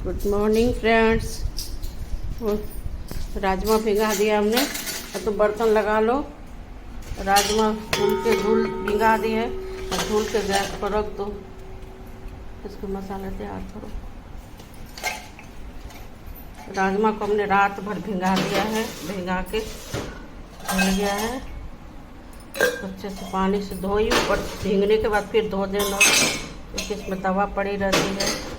Good morning friends. Rajma भिगा दिया हमने। तो बर्तन लगा लो। राजमा धुल भिगा दिए और धुल के गैस पर रख दो। इसके मसाले तैयार करो। राजमा को हमने रात भर भिगा दिया है। भिगा के धुल गया है। अच्छे से पानी से धोई, ऊपर भीगने के बाद फिर धो देना, क्योंकि इसमें तवा पड़ी रहती है।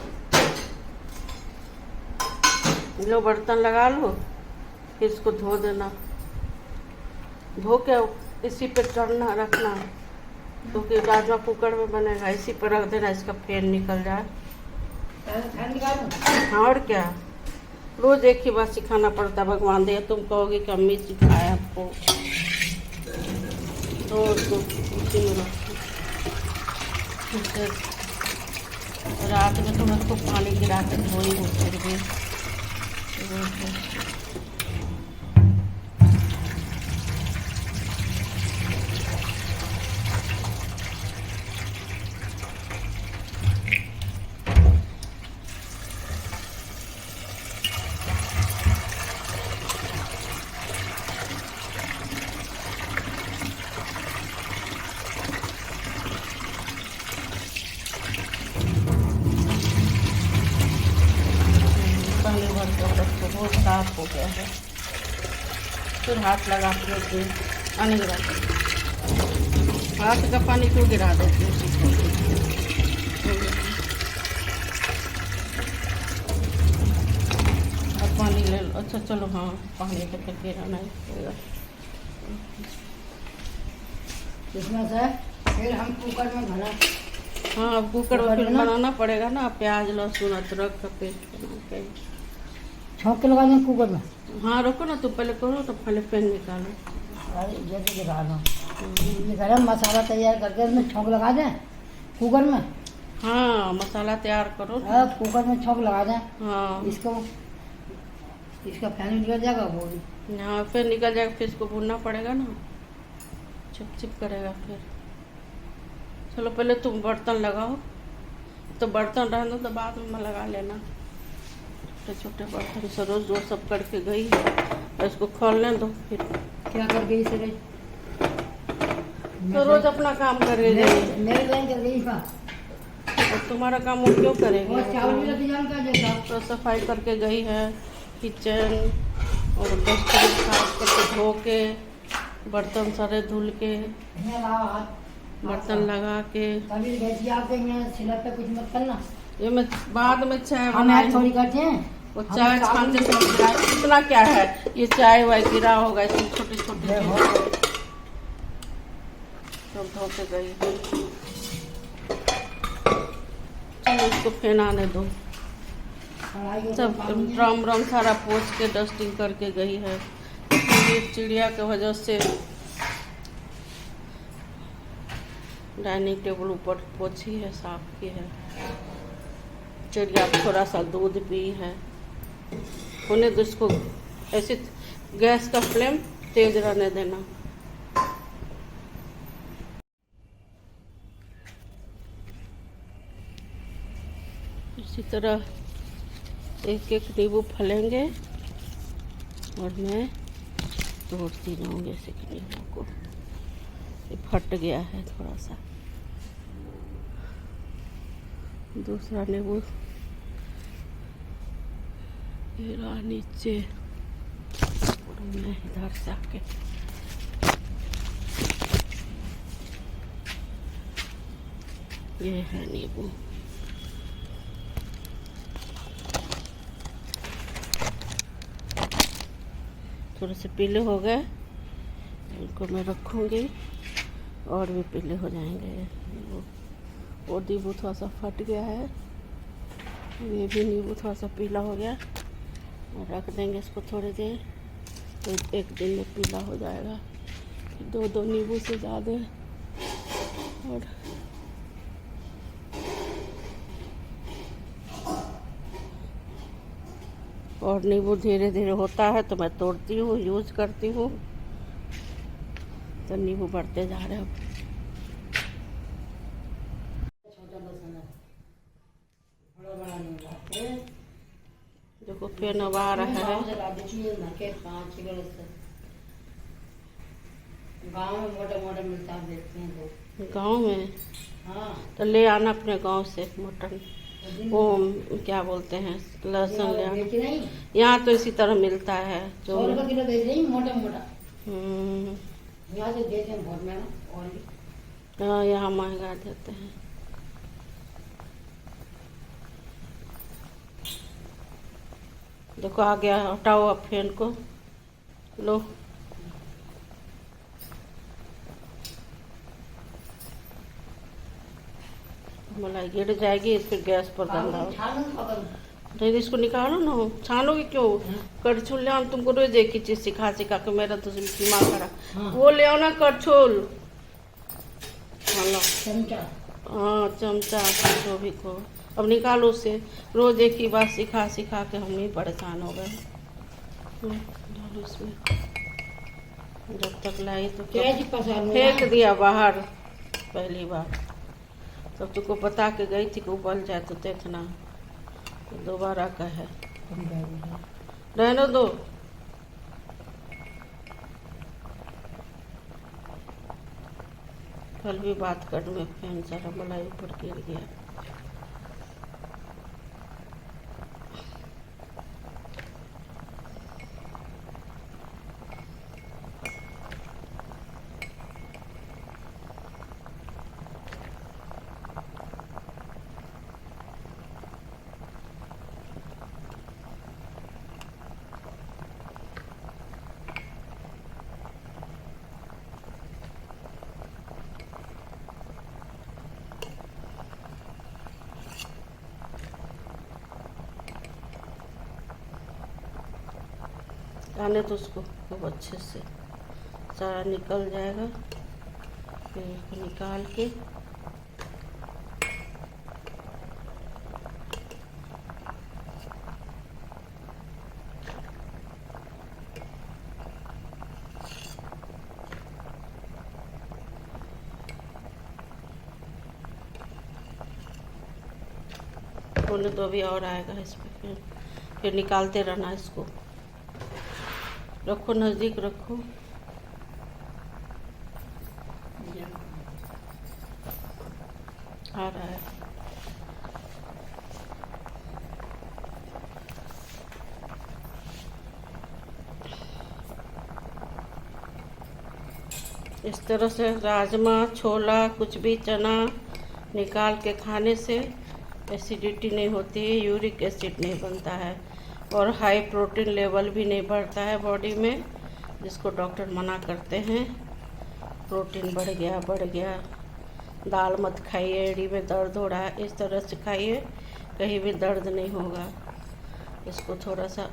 लो बर्तन लगा लो, फिर इसको धो देना। धो के इसी पे चढ़ना रखना, क्योंकि राजमा कुकर में बनेगा। इसी पर रख देना, इसका फेन निकल जाए। हाँ और क्या, रोज एक ही बात सिखाना पड़ता। भगवान दे, तुम कहोगे कि अम्मी सिखाए आपको, तो उसी में रात में तो मैं खूब पानी गिरा के धोई हूँ। फिर भी बहुत साफ हो गया है। फिर हाथ लगा के पानी गिरा देती। हाथ का पानी क्यों गिरा देती हूँ? अब पानी ले लो। अच्छा चलो, हाँ पानी तो फिर गिराना ही। इसमें से फिर हम कुकर में भरा। हाँ, अब कुकर में फिर बनाना पड़ेगा ना। प्याज लहसुन अदरक का पेस्ट बना के छौंक के लगा दें कुकर में। हाँ रुको ना, तुम पहले करो तो पहले पेन निकालो। अरे जल्दी दिखा दो। ये गरम मसाला तैयार करके उसमें छौंक लगा दें कुकर में। हाँ मसाला तैयार करो। कुकर में छौंक लगा दें। हाँ इसका फैन निकल जाएगा वो भी। हाँ फिर निकल जाएगा। फिर इसको भूनना पड़ेगा ना, चिप करेगा फिर। चलो पहले तुम बर्तन लगाओ। तो बर्तन रहने दो, तो बाद में लगा लेना। छोटे छोटे बर्तन से रोज वो सब करके गई है। इसको खोलने दो। फिर क्या कर गई सर? तो रोज अपना काम करेगी। मेरे लाइन कर गई था। और तुम्हारा काम वो क्यों करेगी? चावल भी रखी जान का जैसा तो सफाई करके गई है किचन, और डस्टबिन साफ करके धो के, बर्तन सारे धुल के, बर्तन लगा के। पे कुछ मत करना। ये मैं बाद में चाय हम बनाई थोड़ी करते हैं। वो चाय छानते समय गिरा। इतना क्या है, ये चाय वाय गिरा होगा इसमें। छोटे छोटे सब धो के गई। चलो इसको फेनाने दो। सब ड्रम सारा पोंछ के डस्टिंग करके गई है। ये चिड़िया के वजह से डाइनिंग टेबल ऊपर पोछी है, साफ की है। चिड़िया थोड़ा सा दूध पी है। होने दो इसको। ऐसे गैस का फ्लेम तेज रहने देना। इसी तरह एक एक नींबू फलेंगे और मैं तोड़ती जाऊंगी ऐसे नींबू को। ये फट गया है थोड़ा सा। दूसरा नींबू गिरा नीचे, और मैं इधर से आके ये है नींबू। थोड़े से पीले हो गए, इनको मैं रखूँगी और भी पीले हो जाएंगे। वो नींबू थोड़ा सा फट गया है। ये भी नींबू थोड़ा सा पीला हो गया। और रख देंगे इसको थोड़ी देर, तो एक दिन में पीला हो जाएगा। दो नींबू से ज़्यादा। और नींबू धीरे धीरे होता है तो मैं तोड़ती हूँ, यूज़ करती हूँ। तो नींबू बढ़ते जा रहे हैं। देखो फैन अब आ रहा है। गाँव में मोटा मोटा मिलता है, देखते हैं लोग। गांव में हाँ, तो ले आना अपने गांव से मटन, वो क्या बोलते हैं, लहसुन ले आना। बेच नहीं, यहाँ तो इसी तरह मिलता है 100 रुपये किलो बेच रही, मोटा मोटा। हम्म, यहाँ से देते हैं बहुत महंगा, और भी। हाँ यहाँ महंगा देते हैं। देखो आ गया, हटाओ अब फैन को, लो। मलाई गिर जाएगी, फिर गैस पर गंदा हो। नहीं इसको निकालो ना, छानोगे क्यों? करछुल ले आओ, तुमको रोज एक ही चीज सिखा सिखा के मेरा तो दिमाग खराब। वो ले आओ ना करछुल। चमचा, हाँ चमचा जो भी को, अब निकालो उसे। रोज एक ही बात सिखा सिखा के हम ही परेशान हो गए। डालो इसमें, जब तक लाई तो फेंक दिया बाहर पहली बार। तब तुमको बता के गई थी कि उबल जाए तो देखना, तो दोबारा का है। रहने दो। कल भी बात करने में फैन सारा मलाई ऊपर गिर गया। आने तो उसको खूब अच्छे से सारा निकल जाएगा। फिर इसको निकाल के होने तो अभी और आएगा इसमें। फिर निकालते रहना इसको। रखो नज़दीक रखो। आ रहा है। इस तरह से राजमा, छोला, कुछ भी चना निकाल के खाने से एसिडिटी नहीं होती है, यूरिक एसिड नहीं बनता है, और हाई प्रोटीन लेवल भी नहीं बढ़ता है बॉडी में, जिसको डॉक्टर मना करते हैं। प्रोटीन बढ़ गया। दाल मत खाइए, एड़ी में दर्द हो रहा है, इस तरह से खाइए, कहीं भी दर्द नहीं होगा। इसको थोड़ा सा,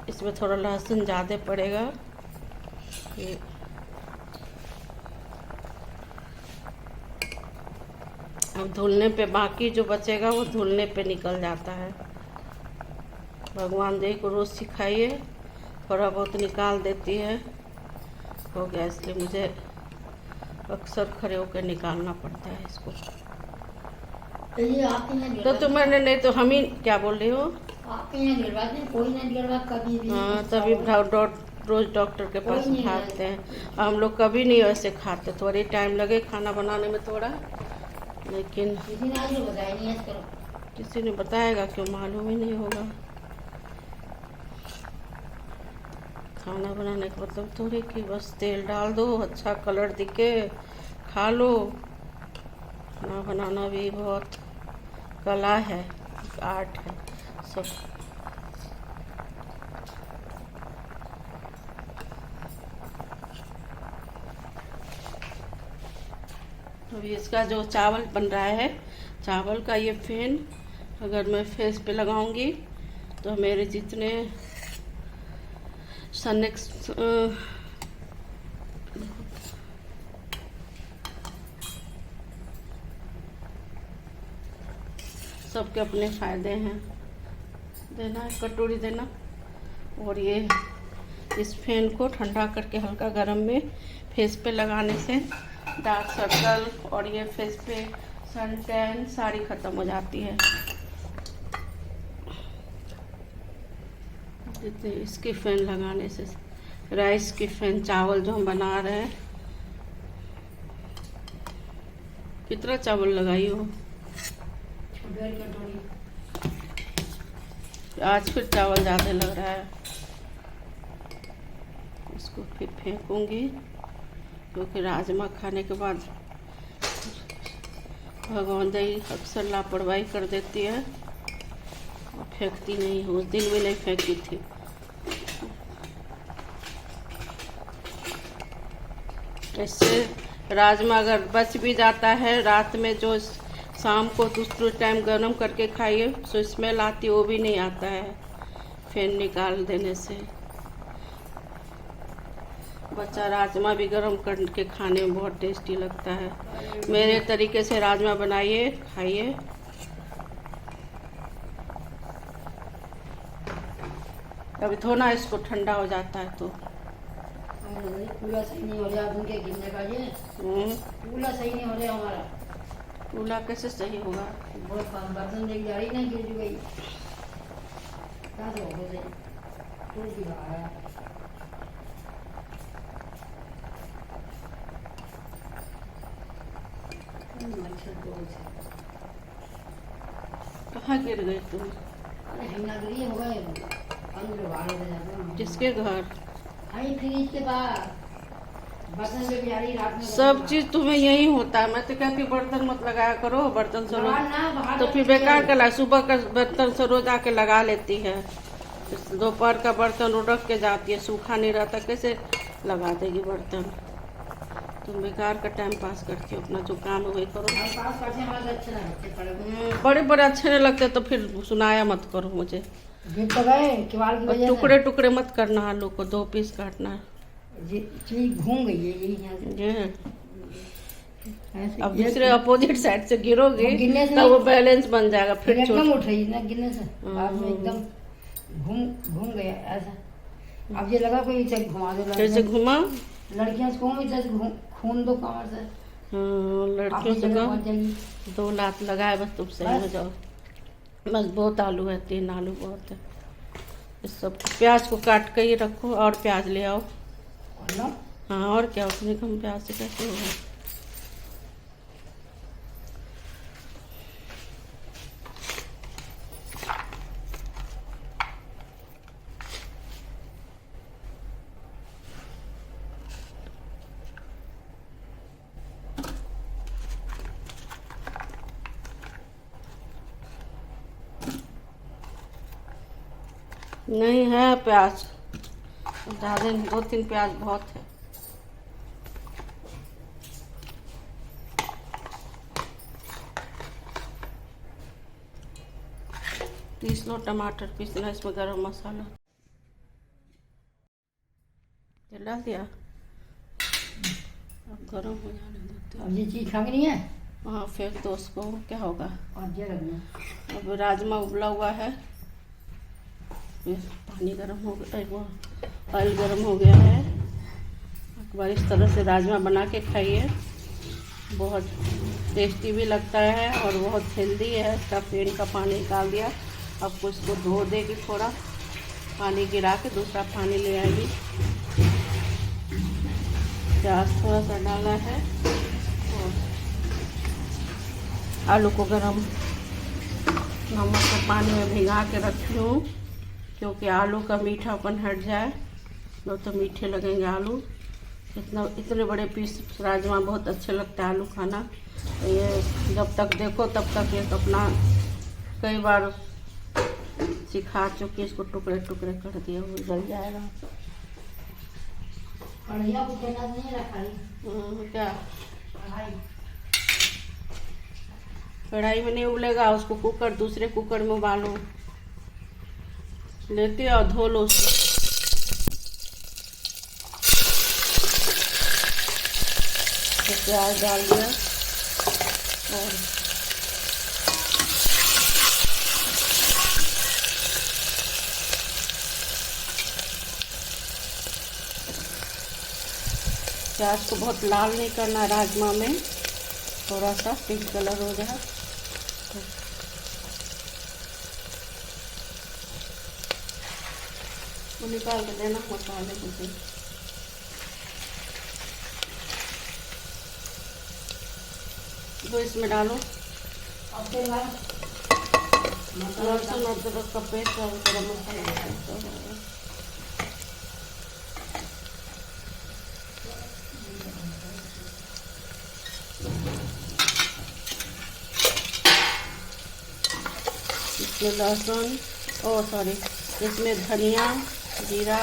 इसमें थोड़ा लहसुन ज़्यादा पड़ेगा। ये अब धुलने पे, बाकी जो बचेगा वो धुलने पे निकल जाता है। भगवान जी को रोज़ सिखाइए, थोड़ा बहुत निकाल देती है। हो गया, इसलिए मुझे अक्सर खड़े होकर निकालना पड़ता है इसको। तो ये आपके यहाँ तो तुम्हें नहीं तो हम ही क्या बोल रही हो? आपके यहाँ गिरवाते हैं, कोई नहीं गिरवा कभी भी। हाँ तभी रोज डॉक्टर के पास खाते हैं। हम लोग कभी नहीं वैसे खाते, थोड़ी टाइम लगे खाना बनाने में थोड़ा, लेकिन किसी ने आज बताया नहीं है करो। किसी ने बताएगा क्यों, मालूम ही नहीं होगा। खाना बनाने का मतलब थोड़ी कि बस तेल डाल दो, अच्छा कलर दिखे, खा लो। खाना बनाना भी बहुत कला है, आर्ट है सब। अभी इसका जो चावल बन रहा है, चावल का ये फेन अगर मैं फेस पे लगाऊंगी तो मेरे जितने सनेक्स सबके अपने फ़ायदे हैं। देना, कटोरी देना। और ये इस फैन को ठंडा करके हल्का गर्म में फेस पे लगाने से डार्क सर्कल और ये फेस पे सन टैन सारी ख़त्म हो जाती है। देते हैं इसकी फैन लगाने से। राइस की फैन, चावल जो हम बना रहे हैं। कितना चावल लगाई हो? आज फिर चावल ज़्यादा लग रहा है। इसको फिर फेंकूंगी, क्योंकि राजमा खाने के बाद भगवान दही अक्सर लापरवाही कर देती है और फेंकती नहीं है। उस दिन भी नहीं फेंकी थी। इससे राजमा अगर बच भी जाता है रात में, जो शाम को दूसरे टाइम गर्म करके खाइए, तो स्मेल आती, वो भी नहीं आता है फैन निकाल देने से। बच्चा राजमा भी गर्म करके खाने में बहुत टेस्टी लगता है। मेरे तरीके से राजमा बनाइए, खाइए। अभी थोड़ा इसको ठंडा हो जाता है तो पूरा सही नहीं हो रहा उनके गिरने का। ये पूरा सही नहीं हो रहा हमारा। पूरा कैसे सही होगा? बहुत बर्तन देख जा रही ना, गिर गई। क्या से हो गया? टूट भी रहा है। कहाँ गिर गए तुम? अरे हिन्नागिरी हो गए। अंदर बाहर हो जाते हैं। किसके घर? आई फ्रिज के पास बर्तन पे बिहारी रात में। सब चीज तुम्हें यही होता है। मैं तो कहती बर्तन मत लगाया करो, बर्तन से रोज तो फिर बेकार का सुबह का बर्तन से रोज आके लगा लेती है। दोपहर का बर्तन रोज रख के जाती है, सूखा नहीं रहता, कैसे लगा देगी बर्तन? तुम बेकार का टाइम पास करती हो, अपना जो काम है वही करो। बड़े बड़े अच्छे नहीं लगते तो फिर सुनाया मत करो मुझे। और टुकड़े टुकड़े मत करना, आलू को 2 पीस काटना। चीज घूम गई है यही। अब दूसरे अपोजिट साइड से गिरोगे तो वो बैलेंस बन जाएगा। फिर एकदम उठ रही ना गिरने से, बाद में एकदम घूम गया ऐसा। अब ये लगा कोई इसे घुमा दो। कैसे घुमा? लड़कियां से खून दो कमर से। लड़कियों से 2 लात लगाए बस, तुम सही हो जाओ। बस बहुत आलू है, 3 आलू बहुत है। इस सब प्याज को काट कर ही रखो, और प्याज ले आओ। हाँ और क्या, उतनी कम प्याज से कैसे होगा? नहीं है प्याज ज़्यादा, 2-3 प्याज बहुत है। पीस लो, टमाटर पीसना, इसमें गरम मसाला डाल दिया। अब गरम हो जाने देते। अब ये चीज खानी है। हाँ फेंक दो उसको, क्या होगा? अब ये रखना। अब राजमा उबला हुआ है, पानी गर्म हो गया, वो ऑयल गर्म हो गया है। एक बार इस तरह से राजमा बना के खाइए, बहुत टेस्टी भी लगता है और बहुत हेल्दी है। इसका फेन का पानी निकाल दिया। आपको इसको धो देगी, थोड़ा पानी गिरा के दूसरा पानी ले आएगी। प्याज थोड़ा सा डाला है और आलू को गरम नमक के पानी में भिगा के रखी हूँ, क्योंकि आलू का मीठापन हट जाए, नहीं तो मीठे लगेंगे आलू। इतने बड़े पीस राजमा बहुत अच्छे लगते हैं आलू खाना। तो ये जब तक देखो तब तक ये तो अपना कई बार सिखा चुकी, इसको टुकड़े टुकड़े कर दिए, वो जल जाएगा। क्या कढ़ाई में नहीं उबलेगा, उसको कुकर, दूसरे कुकर में उबालो, लेते और धो लो उसको। तो प्याज डाल दिया और प्याज को बहुत लाल नहीं करना, राजमा में थोड़ा सा पिंक कलर हो जाए। वो निकाल के देना मसाले को फिर। वो इसमें डालो अब तेल डाल, मसाला लहसुन अदरक का पेस्ट और गरम मसाला। इसमें लहसुन इसमें धनिया, जीरा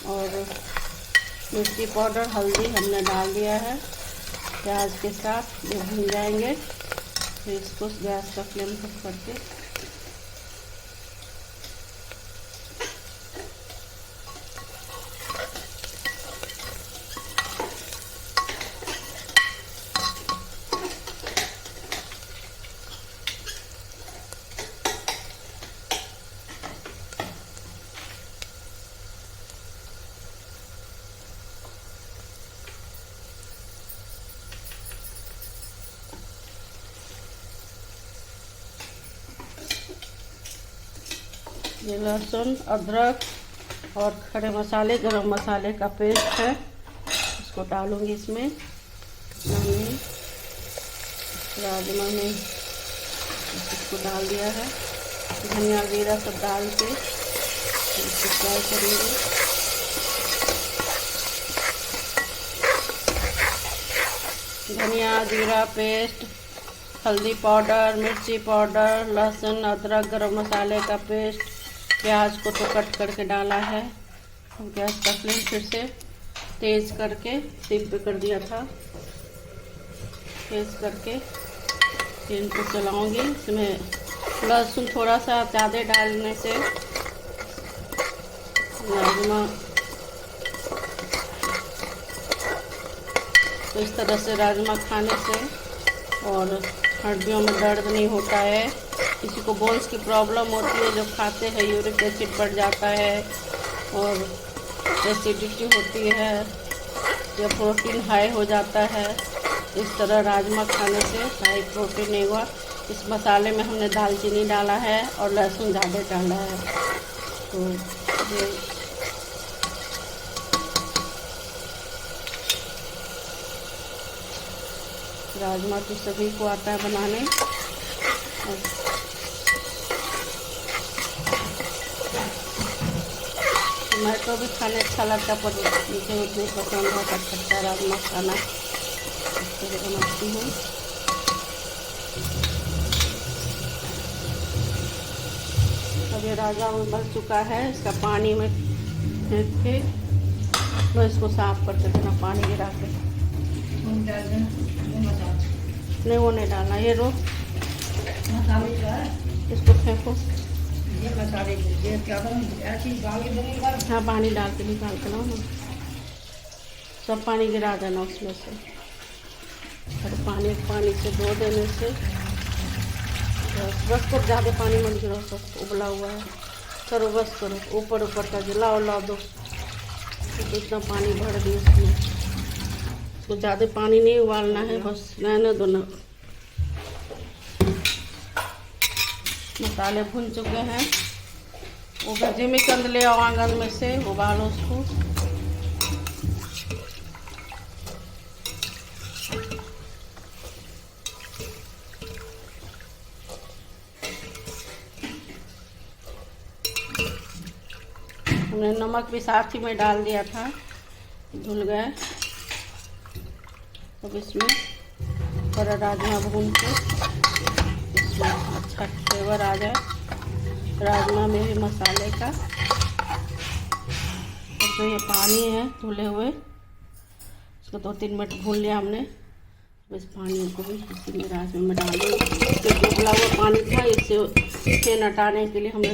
और मिर्ची पाउडर, हल्दी हमने डाल दिया है। प्याज के साथ ये भून जाएंगे। फिर इसको गैस का फ्लेम कम करके ये लहसुन, अदरक और खड़े मसाले, गरम मसाले का पेस्ट है, इसको डालूंगी इसमें। राजमा में इसको डाल दिया है। धनिया जीरा सब डाल के इसको फ्राई करेंगे। धनिया जीरा पेस्ट, हल्दी पाउडर, मिर्ची पाउडर, लहसुन अदरक गरम मसाले का पेस्ट, प्याज को तो कट करके डाला है। अब गैस का फ्लेम फिर से तेज़ करके सिम पे कर दिया था, तेज़ करके फिर इनको चलाऊंगी। इसमें लहसुन थोड़ा सा ज़्यादा डालने से राजमा तो इस तरह से राजमा खाने से और हड्डियों में दर्द नहीं होता है। किसी को बोन्स की प्रॉब्लम होती है, जो खाते हैं यूरिक एसिड बढ़ जाता है और एसिडिटी होती है या प्रोटीन हाई हो जाता है। इस तरह राजमा खाने से हाई प्रोटीन नहीं हुआ। इस मसाले में हमने दालचीनी डाला है और लहसुन ज़्यादा डाला है। तो ये राजमा तो सभी को आता है बनाने। मैं तो भी खाने अच्छा लगता, पर मुझे उतनी पसंद है खट्टा राजमा खाना, इसलिए बनाती हूँ। अब ये राजमा उबल चुका है, इसका पानी में फेंक के मैं इसको साफ करके देना, पानी गिरा के। नहीं वो नहीं डालना, ये रो इसको फेंको। हाँ पानी डाल के निकाल के लाओ ना, सब पानी गिरा देना उसमें से। और पानी से धो देने से बस कर, ज़्यादा पानी मत गिरो, सब उबला हुआ है। करो बस करो, ऊपर ऊपर का जलाओ ला दो। तो इतना पानी भर दिया उसमें, तो ज़्यादा पानी नहीं उबालना है, बस रहने दो ना। मसाले भुन चुके हैं। वो भजी में कंद ले आओ आंगन में से, उबालो उसको। हमने नमक भी साथ ही में डाल दिया था, धुल गए। अब इसमें थोड़ा राजमा भून के इसमें अच्छा फ्लेवर आ जाए राजमा में भी मसाले का। और जो ये पानी है धुले हुए, इसको 2-3 मिनट भून लिया हमने। इस पानी को भी इसी में राजमा में डालेंगे। जो उबला हुआ पानी था, इसे हटाने के लिए हमने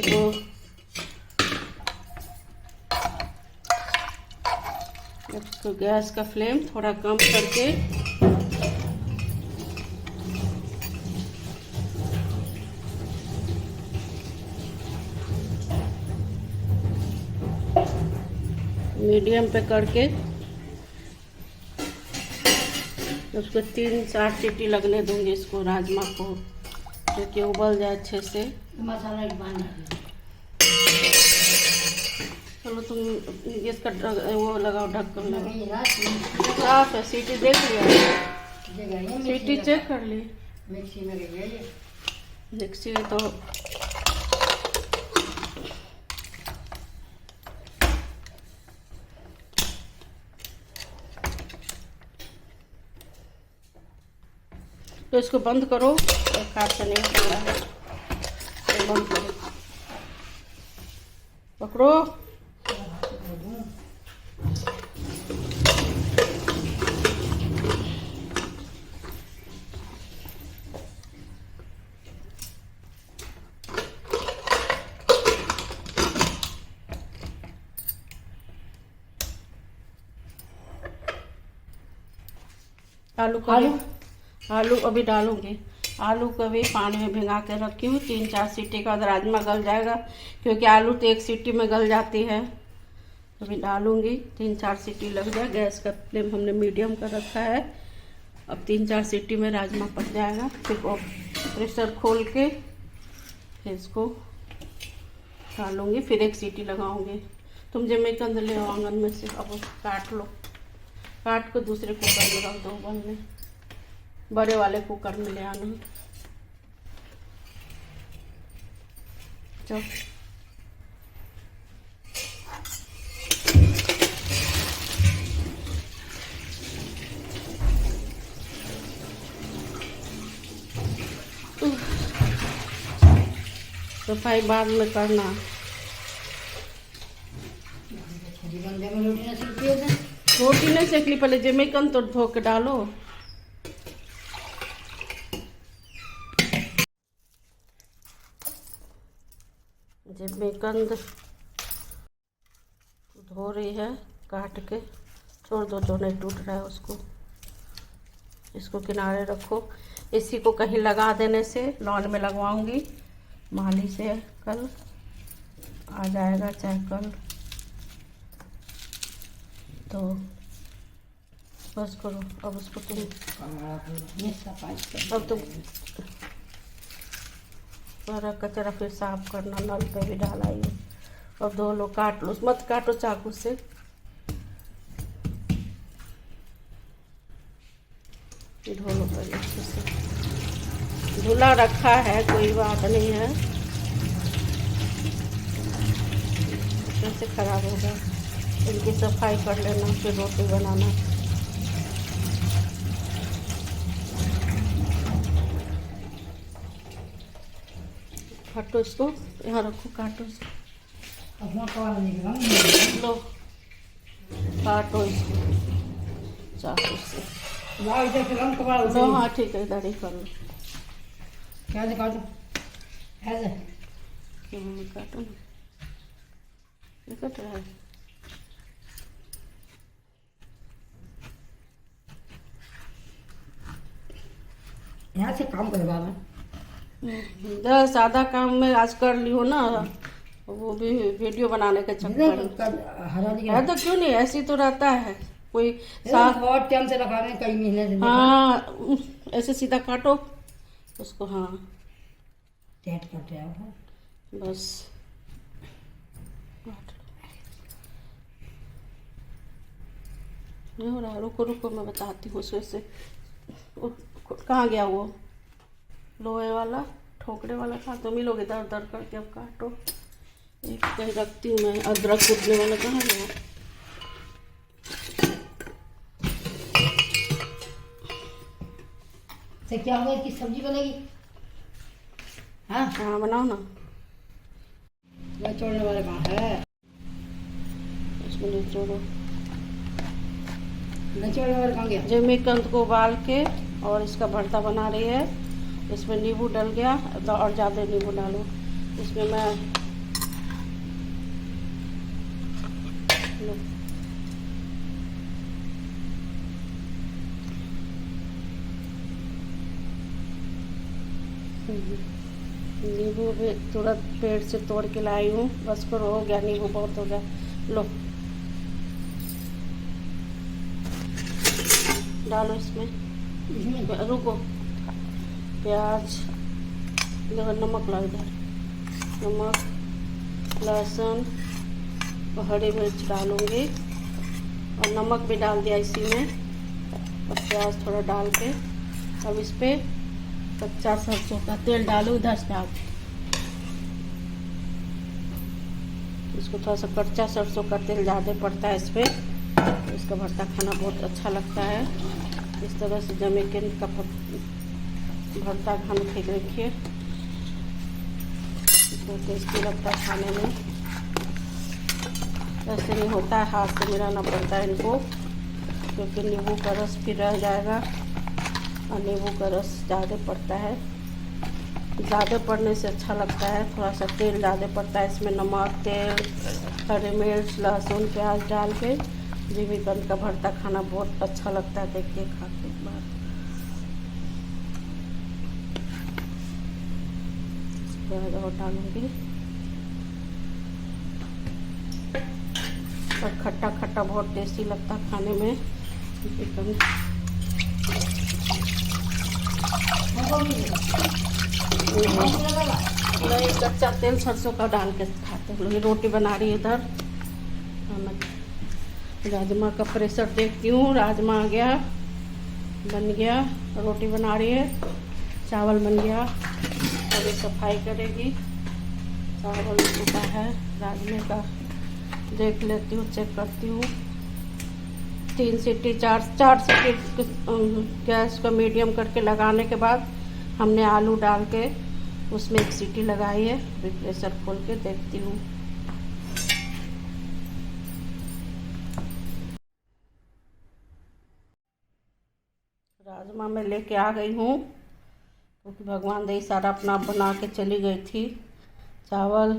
तो गैस का फ्लेम थोड़ा कम करके मीडियम पे करके उसको 3-4 सीटी लगने दूंगी इसको, राजमा को, क्योंकि उबल जाए अच्छे से। मसाला चलो तुम इसका वो लगाओ ढक्कन मैं लगाओ। कहीं रात साफ है, सीटी देख लिया, ये गई है सीटी चेक कर ली। मिक्सी में गई है ये। मिक्सी तो इसको बंद करो, काट से नहीं हो रहा है, तो बंद करो, पकड़ो। आलू अभी डालूंगी। आलू को भी पानी में भिगा के रखी हूँ, 3-4 सीटी का बाद राजमा गल जाएगा, क्योंकि आलू तो 1 सीटी में गल जाती है। अभी डालूंगी, 3-4 सीटी लग जाए। गैस का फ्लेम हमने मीडियम कर रखा है। अब 3-4 सीटी में राजमा पक जाएगा। फिर वो प्रेशर खोल के फिर इसको डालूंगी, फिर 1 सीटी लगाऊंगी। तुम जमेकंद ले आओ आंगन में से, अब काट लो, काट को दूसरे कुकर में रख दो बनने, बड़े वाले कुकर में ले आना। चलो सफाई बाद में करना। रोटी नहीं सेकली, पहले जमेकंद तो धो के डालो। जमेकंद धो रही है, काट के छोड़ दो, जो नहीं टूट रहा है उसको। इसको किनारे रखो। इसी को कहीं लगा देने से, लॉन में लगवाऊंगी माली से, कल आ जाएगा चाहे कल, तो बस करो। अब उसको तुम अब तुम सारा कचरा फिर साफ करना, नल पे भी डाला ही। अब धो लो, काट लो, मत काटो चाकू से। धो लो पहले अच्छे से, धुला रखा है, कोई बात नहीं है, कैसे खराब होगा। इनकी सफाई कर लेना, फिर रोटी बनाना। काटो इसको, यहाँ रखो, काटो इसको, लो काटो इसको चाकू से। लो हाँ ठीक है, इधर ही कर लो। कैसे काटो? ऐसे क्यों काटो ना, ये कट रहा है। यहाँ से काम करवा मैं। सादा काम में आज कर ली हो ना, वो भी वीडियो बनाने के चक्कर में। है तो क्यों नहीं, ऐसी तो रहता है कोई बहुत टाइम से लगा रहे हैं, कई महीने से। हाँ ऐसे सीधा काटो उसको, हाँ टाइट काट रहा है बस। नहीं हो रहा, रुको रुको मैं बताती हूँ उसको। से कहाँ गया वो लोहे वाला, ठोकरे वाला था, तुम ही लोग इधर उधर करके अब काटो। एक कहीं रखती हूँ मैं, अदरक कूटने वाला कहाँ गया। तो क्या होगा, इसकी सब्जी बनेगी? हाँ हाँ बनाओ ना। छोड़ने वाला कहाँ है? इसमें निचोड़ो। छोड़ने वाला कहाँ गया? जमेकंद को उबाल के और इसका भरता बना रही है। इसमें नींबू डल गया, और ज़्यादा नींबू डालो इसमें। मैं नींबू भी तुरंत पेड़ से तोड़ के लाई हूँ। बस करो, हो गया नींबू, बहुत हो गया। लो डालो इसमें, रुको। प्याज, देखो नमक ला इधर, नमक, लहसुन, तो हरी मिर्च डालूँगी और नमक भी डाल दिया इसी में और प्याज थोड़ा डाल के अब इस पर कच्चा सरसों का तेल डालूँ इधर से आप इसको थोड़ा सा कच्चा सरसों का तेल ज़्यादा पड़ता है इस पर, तो इसका भरता खाना बहुत अच्छा लगता है। इस तरह से जमैकन का भरता खाना फेंक रखिए, बहुत टेस्टी लगता है खाने में। ऐसे नहीं होता है, हाथ से मिलाना पड़ता है इनको, क्योंकि नींबू का रस भी रह जाएगा और नींबू का रस ज़्यादा पड़ता है। ज़्यादा पड़ने से अच्छा लगता है, थोड़ा सा तेल ज़्यादा पड़ता है इसमें, नमक, तेल, हरी मिर्च, लहसुन, प्याज डाल के जमैकन का भरता खाना बहुत अच्छा लगता है। देखिए खा के एक बार। प्याज और डालूंगी और खट्टा खट्टा बहुत टेस्टी लगता है खाने में चिकन। नहीं, कच्चा तेल सरसों का डाल के खाते हैं लोग। रोटी बना रही है इधर, राजमा का प्रेशर देखती हूँ। राजमा आ गया, बन गया, रोटी बना रही है, चावल बन गया और ये सफाई करेगी। चावल टूटा है राजमे का, देख लेती हूँ, चेक करती हूँ। 3 सीटी 4 सीटी गैस का मीडियम करके लगाने के बाद हमने आलू डाल के उसमें 1 सीटी लगाई है। अभी प्रेशर खोल के देखती हूँ। राजमा मैं लेके आ गई हूँ, क्योंकि भगवान दही सारा अपना बना के चली गई थी। चावल,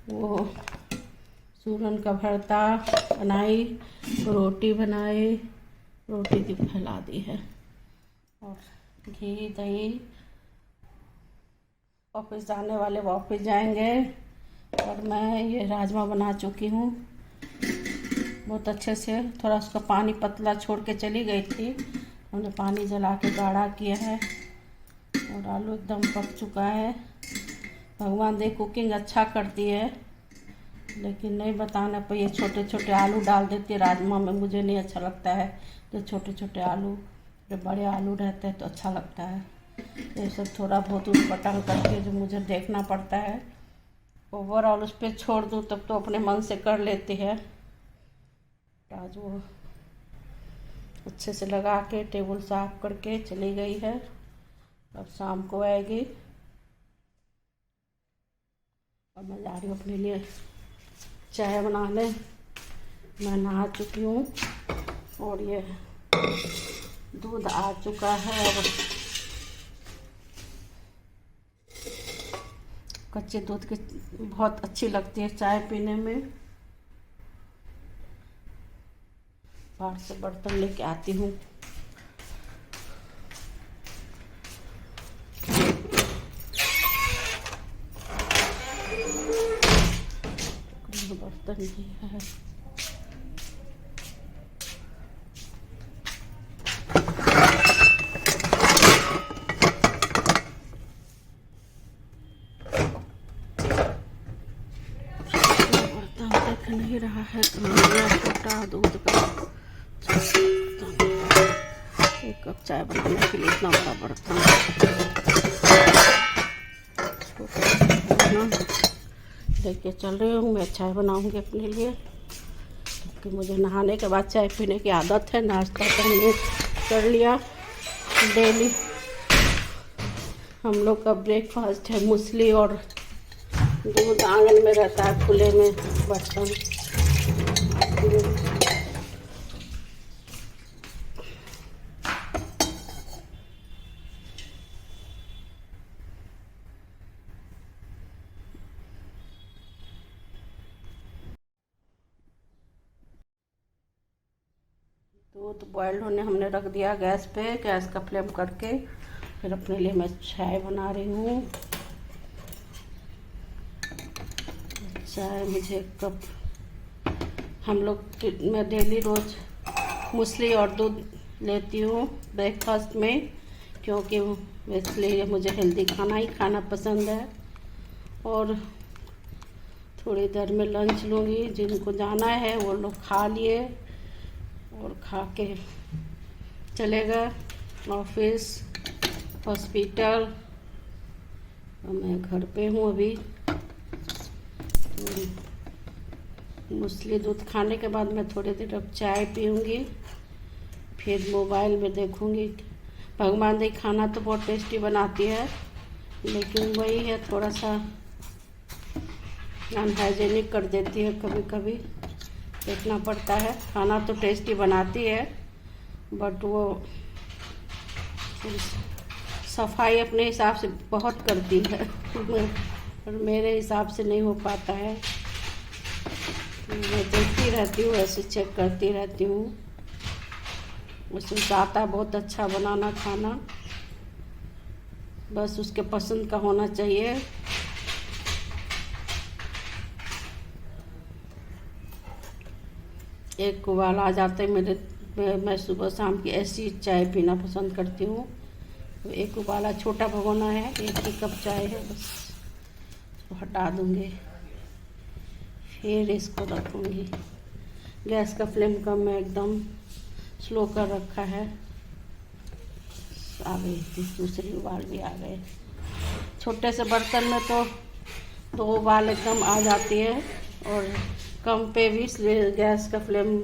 वो सूरन का भरता बनाई, रोटी बनाई, रोटी भी फैला दी है और घी दही। ऑफिस जाने वाले ऑफिस जाएंगे और मैं ये राजमा बना चुकी हूँ बहुत अच्छे से। थोड़ा उसका पानी पतला छोड़ के चली गई थी, हमने पानी जला के गाढ़ा किया है और आलू एकदम पक चुका है। भगवान दे कुकिंग अच्छा करती है, लेकिन नहीं बताने पर ये छोटे छोटे आलू डाल देती है राजमा में। मुझे नहीं अच्छा लगता है तो छोटे छोटे आलू, जब बड़े आलू रहते हैं तो अच्छा लगता है। ये सब थोड़ा बहुत उस बटन करके जो मुझे देखना पड़ता है, ओवरऑल उस पर छोड़ दूँ तब तो अपने मन से कर लेती है। आज वो अच्छे से लगा के टेबल साफ करके चली गई है, अब शाम को आएगी और मैं जा रही हूँ अपने लिए चाय बनाने। मैं नहा चुकी हूँ और ये दूध आ चुका है। अब कच्चे दूध की बहुत अच्छी लगती है चाय पीने में। बाहर से बर्तन लेके आती हूँ। बर्तन भी है, दिख नहीं रहा है। छोटा दूध का एक कप चाय बनाने के लिए इतना बड़ा बर्तन लेके चल रही हूँ। मैं चाय बनाऊंगी अपने लिए, क्योंकि मुझे नहाने के बाद चाय पीने की आदत है। नाश्ता तो हमने कर लिया डेली। हम लोग का ब्रेकफास्ट है मूसली और दूध आंगन में रहता है खुले में बर्तन। दूध बॉयल होने हमने रख दिया गैस पे, गैस का फ्लेम करके। फिर अपने लिए मैं चाय बना रही हूँ। चाय मुझे 1 कप, हम लोग मैं डेली रोज़ मूसली और दूध लेती हूँ ब्रेकफास्ट में, क्योंकि इसलिए मुझे हेल्दी खाना ही खाना पसंद है। और थोड़ी देर में लंच लूँगी। जिनको जाना है वो लोग खा लिए और खा के चले गए ऑफिस, हॉस्पिटल। और मैं घर पे हूँ अभी। मूसली दूध खाने के बाद मैं थोड़ी देर अब चाय पीऊँगी, फिर मोबाइल में देखूँगी। भगवान दी खाना तो बहुत टेस्टी बनाती है, लेकिन वही है थोड़ा सा अनहाइजेनिक कर देती है कभी कभी, देखना पड़ता है। खाना तो टेस्टी बनाती है बट वो सफाई अपने हिसाब से बहुत करती है और मेरे हिसाब से नहीं हो पाता है। मैं देखती रहती हूँ, ऐसे चेक करती रहती हूँ। उसमें आता है बहुत अच्छा बनाना खाना, बस उसके पसंद का होना चाहिए। एक उबाल आ जाते मैं सुबह शाम की ऐसी चाय पीना पसंद करती हूँ। तो एक उबाला, छोटा भगोना है, 1 ही कप चाय है, बस इसको हटा दूँगी, फिर इसको रखूँगी। गैस का फ्लेम कम में एकदम स्लो कर रखा है। आ गई दूसरी उबाल भी आ गए। छोटे से बर्तन में तो 2 उबाल एकदम आ जाती है, और कम पे भी गैस का फ्लेम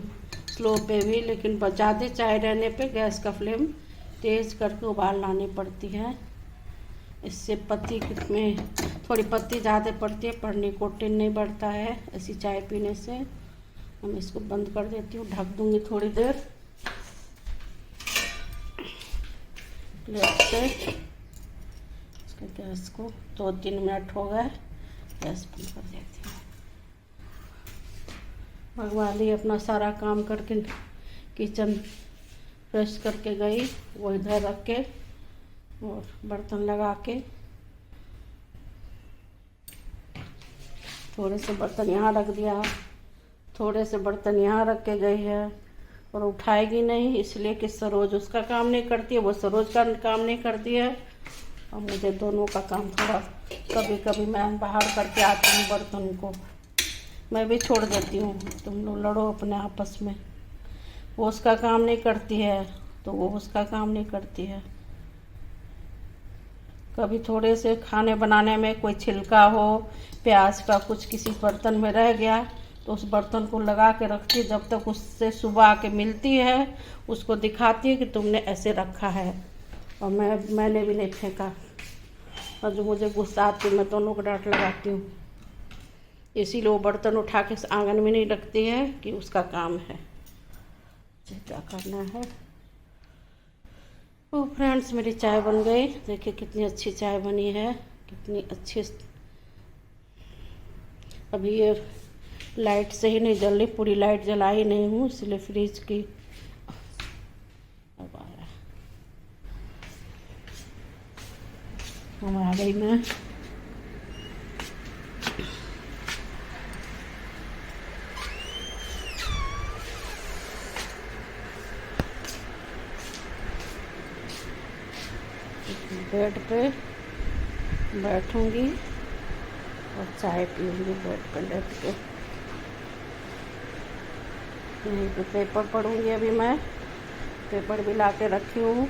स्लो पे भी, लेकिन ज़्यादा चाय रहने पे गैस का फ्लेम तेज़ करके उबाल लानी पड़ती है। इससे पत्ती में थोड़ी पत्ती ज़्यादा पड़ती है पर निकोटिन नहीं बढ़ता है ऐसी चाय पीने से। हम इसको बंद कर देती हूँ, ढक दूँगी थोड़ी देर प्लेट से। इसके गैस को 2-3 मिनट हो गए, गैस बंद कर देती हूँ। भगवान दी अपना सारा काम करके किचन फ्रेश करके गई, वो इधर रख के और बर्तन लगा के, थोड़े से बर्तन यहाँ रख दिया, थोड़े से बर्तन यहाँ रख के गई है। और उठाएगी नहीं, इसलिए कि सरोज उसका काम नहीं करती है, वो सरोज का काम नहीं करती है, और मुझे दोनों का काम थोड़ा कभी कभी मैं बाहर करके आती हूँ बर्तन को। मैं भी छोड़ देती हूँ, तुम लोग लड़ो अपने आपस में। वो उसका काम नहीं करती है तो वो उसका काम नहीं करती है। कभी थोड़े से खाने बनाने में कोई छिलका हो प्याज का, कुछ किसी बर्तन में रह गया तो उस बर्तन को लगा के रखती, जब तक उससे सुबह आके मिलती है उसको दिखाती है कि तुमने ऐसे रखा है, और मैंने भी नहीं फेंका। और जो मुझे गुस्सा आती है मैं दोनों को डांट लगाती हूँ, इसीलिए वो बर्तन उठा के आंगन में नहीं रखती है कि उसका काम है, क्या करना है। ओ फ्रेंड्स, मेरी चाय बन गई। देखिए कितनी अच्छी चाय बनी है, कितनी अच्छी। अभी ये लाइट से ही नहीं जल रही, पूरी लाइट जलाई नहीं हूँ, इसलिए फ्रिज की अब आ रहा है। अब आ गई मैं। बेड पे बैठूंगी और चाय पीऊंगी बेड पे लेट के। यहीं पे पेपर पढ़ूंगी। अभी मैं पेपर भी ला के रखी हूँ,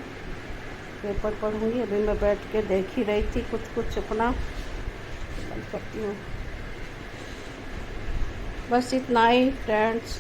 पेपर पढ़ूंगी। अभी मैं बैठ के देख ही रही थी कुछ अपना, बंद करती हूँ। बस इतना ही फ्रेंड्स।